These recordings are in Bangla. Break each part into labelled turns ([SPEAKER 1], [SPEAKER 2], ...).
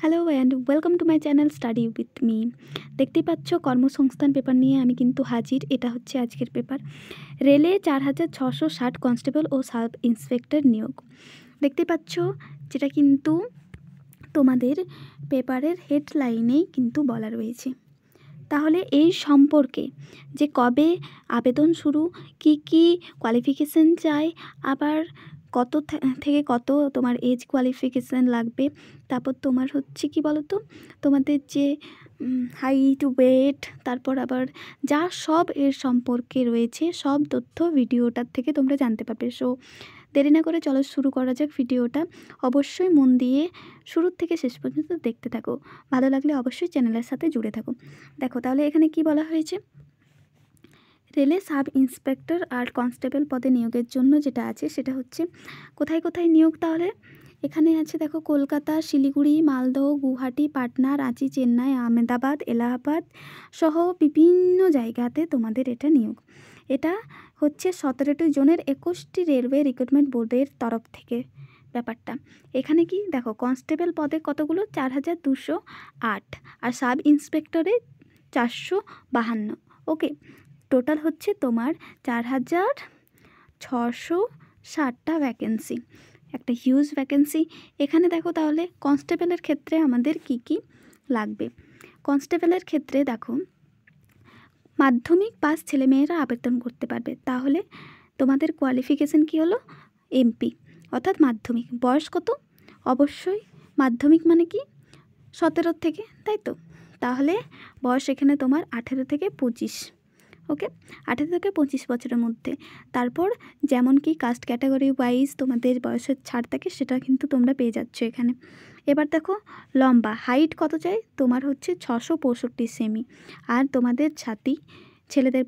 [SPEAKER 1] Hello and welcome to my channel study with me. দেখতেই পাচ্ছ কর্মসংস্থান পেপার নিয়ে আমি কিন্তু হাজির। এটা হচ্ছে আজকের পেপার। রেলে 4660 কনস্টেবল ও সাব ইন্সপেক্টর নিয়োগ। দেখতেই পাচ্ছ যেটা কিন্তু তোমাদের পেপারের হেডলাইনেই কিন্তু বলা রয়েছে। তাহলে এই সম্পর্কে যে কবে আবেদন শুরু, কি কি কোয়ালিফিকেশান চাই, আবার কত থেকে কত তোমার এজ কোয়ালিফিকেশান লাগবে, তারপর তোমার হচ্ছে কি বলো তো, তোমাদের যে হাইট, ওয়েট, তারপর আবার যা সব এর সম্পর্কে রয়েছে সব তথ্য ভিডিওটার থেকে তোমরা জানতে পারবে। সো দেরি না করে চলো শুরু করা যাক ভিডিওটা। অবশ্যই মন দিয়ে শুরু থেকে শেষ পর্যন্ত দেখতে থাকো। ভালো লাগলে অবশ্যই চ্যানেলের সাথে জুড়ে থাকো। দেখো তাহলে এখানে কি বলা হয়েছে, রেলে সাব ইন্সপেক্টর আর কনস্টেবল পদে নিয়োগের জন্য যেটা আছে সেটা হচ্ছে কোথায় কোথায় নিয়োগ। তাহলে এখানে আছে দেখো, কলকাতা, শিলিগুড়ি, মালদহ, গুয়াহাটি, পাটনা, রাঁচি, চেন্নাই, আহমেদাবাদ, এলাহাবাদ সহ বিভিন্ন জায়গাতে তোমাদের এটা নিয়োগ। এটা হচ্ছে 17টি জনের 21টি রেলওয়ে রিক্রুটমেন্ট বোর্ডের তরফ থেকে ব্যাপারটা। এখানে কি দেখো, কনস্টেবল পদে কতগুলো, 4208, আর সাব ইন্সপেক্টরে 452। ওকে, টোটাল হচ্ছে তোমার 4660টা ভ্যাকেন্সি, একটা হিউজ ভ্যাকেন্সি। এখানে দেখো তাহলে কনস্টেবলের ক্ষেত্রে আমাদের কি কি লাগবে। কনস্টেবলের ক্ষেত্রে দেখো, মাধ্যমিক পাস ছেলেমেয়েরা আবেদন করতে পারবে। তাহলে তোমাদের কোয়ালিফিকেশান কি হলো, এমপি অর্থাৎ মাধ্যমিক। বয়স কত, অবশ্যই মাধ্যমিক মানে কি 17 থেকে, তাই তো। তাহলে বয়স এখানে তোমার 18 থেকে 25। ওকে, 18 থেকে 25 বছরের মধ্যে। তারপর যেমন কি কাস্ট ক্যাটাগরি ওয়াইজ তোমাদের বয়সের ছাড় থাকে, সেটা কিন্তু তোমরা পেয়ে যাচ্ছ এখানে। এবার দেখো লম্বা, হাইট কত চাই তোমার, হচ্ছে 665 সেমি, আর তোমাদের ছাতি ছেলেদের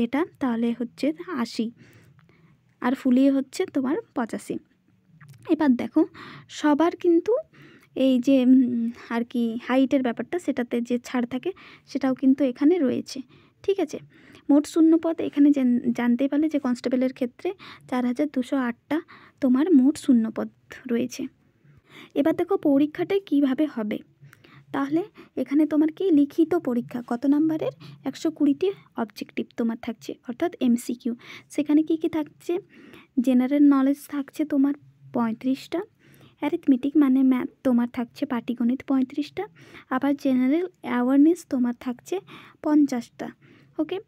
[SPEAKER 1] এটা তাহলে হচ্ছে 80, আর ফুলিয়ে হচ্ছে তোমার 85। এবার দেখো সবার কিন্তু এই যে আর কি হাইটের ব্যাপারটা, সেটাতে যে ছাড় থাকে সেটাও কিন্তু এখানে রয়েছে। ঠিক আছে, মোট শূন্যপদ এখানে জানতে পারলে যে কনস্টেবলের ক্ষেত্রে 4208টা তোমার মোট শূন্যপদ রয়েছে। এবার দেখো পরীক্ষাটা কিভাবে হবে। তাহলে এখানে তোমার কি লিখিত পরীক্ষা, কত নাম্বারের, 120টি অবজেক্টিভ তোমার থাকছে, অর্থাৎ এমসিকিউ। সেখানে কি কি থাকছে, জেনারেল নলেজ থাকছে তোমার 35টা, অ্যারিথমেটিক মানে ম্যাথ তোমার থাকছে, পাটিগণিত 35টা, আবার জেনারেল অ্যাওয়ারনেস তোমার থাকছে 50টা। ওকে,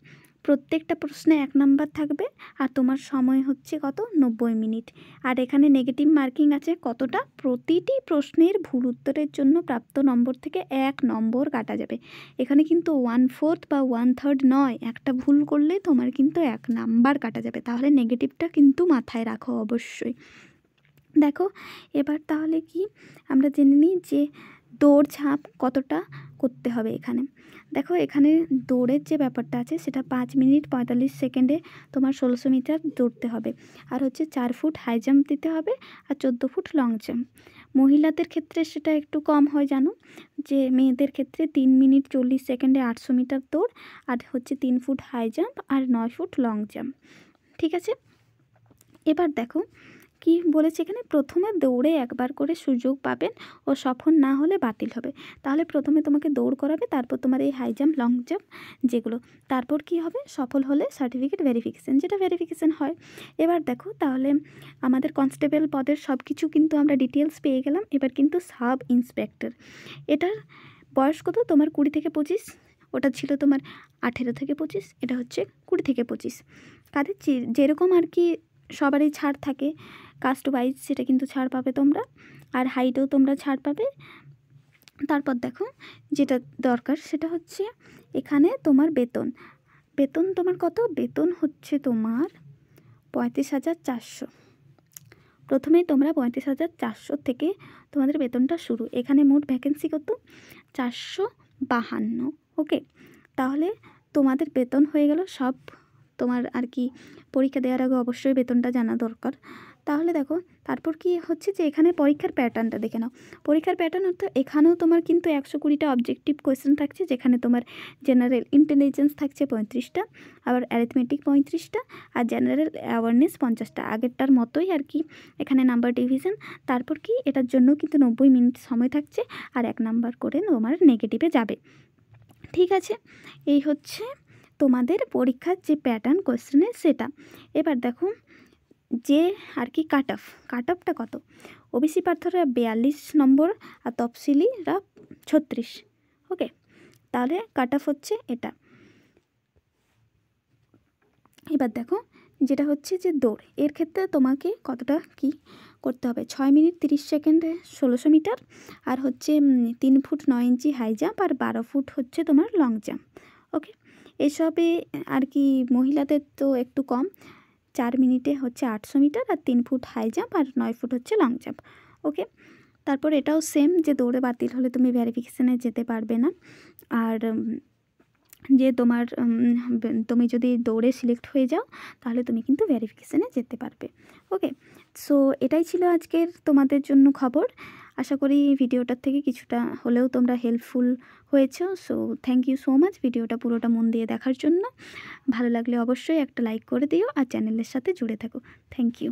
[SPEAKER 1] প্রত্যেকটা প্রশ্নে 1 নাম্বার থাকবে, আর তোমার সময় হচ্ছে কত, 90 মিনিট। আর এখানে নেগেটিভ মার্কিং আছে কতটা, প্রতিটি প্রশ্নের ভুল উত্তরের জন্য প্রাপ্ত নম্বর থেকে 1 নম্বর কাটা যাবে। এখানে কিন্তু 1/4 বা 1/3 নয়, একটা ভুল করলে তোমার কিন্তু 1 নাম্বার কাটা যাবে। তাহলে নেগেটিভটা কিন্তু মাথায় রাখো অবশ্যই। দেখো এবার তাহলে কি আমরা জেনে নিই যে দৌড়ঝাঁপ কতটা করতে হবে। এখানে দেখো, এখানে দৌড়ের যে ব্যাপারটা আছে সেটা 5 মিনিট 45 সেকেন্ডে তোমার 1600 মিটার দৌড়তে হবে, আর হচ্ছে 4 ফুট হাই জাম্প দিতে হবে, আর 14 ফুট লং জাম্প। মহিলাদের ক্ষেত্রে সেটা একটু কম হয়, জানো, যে মেয়েদের ক্ষেত্রে 3 মিনিট 40 সেকেন্ডে 800 মিটার দৌড়, আর হচ্ছে 3 ফুট হাই জাম্প আর 9 ফুট লং জাম্প। ঠিক আছে, এবার দেখো কি বলেছে এখানে, প্রথমে দৌড়ে একবার করে সুযোগ পাবেন ও সফল না হলে বাতিল হবে। তাহলে প্রথমে তোমাকে দৌড় করাবে, তারপর তোমার এই হাই জাম্প, লং জাম্প যেগুলো, তারপর কি হবে, সফল হলে সার্টিফিকেট ভেরিফিকেশান, যেটা ভেরিফিকেশান হয়। এবার দেখো তাহলে আমাদের কনস্টেবল পদের সব কিছু কিন্তু আমরা ডিটেলস পেয়ে গেলাম। এবার কিন্তু সাব ইন্সপেক্টর, এটার বয়স কত তোমার, 20 থেকে 25। ওটা ছিল তোমার 18 থেকে 25, এটা হচ্ছে 20 থেকে 25। কাদের যেরকম আর কি সবারই ছাড় থাকে কাস্ট ওয়াইজ, সেটা কিন্তু ছাড় পাবে তোমরা, আর হাইটেও তোমরা ছাড় পাবে। তারপর দেখো যেটা দরকার সেটা হচ্ছে এখানে তোমার বেতন। বেতন তোমার কত, বেতন হচ্ছে তোমার 35,400। প্রথমেই তোমরা 35,400 থেকে তোমাদের বেতনটা শুরু। এখানে মোট ভ্যাকেন্সি কত, 452। ওকে, তাহলে তোমাদের বেতন হয়ে গেল সব। তোমার আর কি পরীক্ষা দেওয়ার আগে অবশ্যই বেতনটা জানা দরকার। তাহলে দেখো তারপর কি হচ্ছে যে এখানে পরীক্ষার প্যাটার্নটা দেখে নাও। পরীক্ষার প্যাটার্ন অর্থাৎ এখানেও তোমার কিন্তু 120টা অবজেক্টিভ কোয়েশ্চেন থাকছে, যেখানে তোমার জেনারেল ইন্টেলিজেন্স থাকছে 35টা, আবার অ্যারিথমেটিক 35টা, আর জেনারেল অ্যাওয়ারনেস 50টা। আগেরটার মতোই আর কি এখানে নাম্বার ডিভিশন। তারপর কি এটার জন্য কিন্তু 90 মিনিট সময় থাকছে, আর 1 নাম্বার করে তোমার নেগেটিভে যাবে। ঠিক আছে, এই হচ্ছে তোমাদের পরীক্ষার যে প্যাটার্ন কোয়েশ্চেনের সেটা। এবার দেখো যে আর কি কাট অফটা কত। ওবিসি প্রার্থীরা 42 নম্বর আর তফসিলিরা 36। ওকে, তাহলে কাট অফ হচ্ছে এটা। এবার দেখো যেটা হচ্ছে যে দৌড়, এর ক্ষেত্রে তোমাকে কতটা কি করতে হবে। 6 মিনিট 30 সেকেন্ডে 1600 মিটার, আর হচ্ছে 3 ফুট 9 ইঞ্চি হাই জাম্প, আর 12 ফুট হচ্ছে তোমার লং জাম্প। ওকে, এসবে আর কি মহিলাদের তো একটু কম, 4 মিনিটে হচ্ছে 800 মিটার, আর 3 ফুট হাই জাম্প, আর 9 ফুট হচ্ছে লং জাম্প। ওকে, তারপর এটাও সেম যে দৌড়ে বাতিল হলে তুমি ভেরিফিকেশানে যেতে পারবে না, আর যে তোমার তুমি যদি দৌড়ে সিলেক্ট হয়ে যাও তাহলে তুমি কিন্তু ভেরিফিকেশানে যেতে পারবে। ওকে, সো এটাই ছিল আজকের তোমাদের জন্য খবর। আশা করি ভিডিওটার থেকে কিছুটা হলেও তোমরা হেল্পফুল হয়েছো। So thank you so much ভিডিওটা পুরোটা মন দিয়ে দেখার জন্য। ভালো লাগলে অবশ্যই একটা লাইক করে দিও, আর চ্যানেলের সাথে জুড়ে থাকো। Thank you.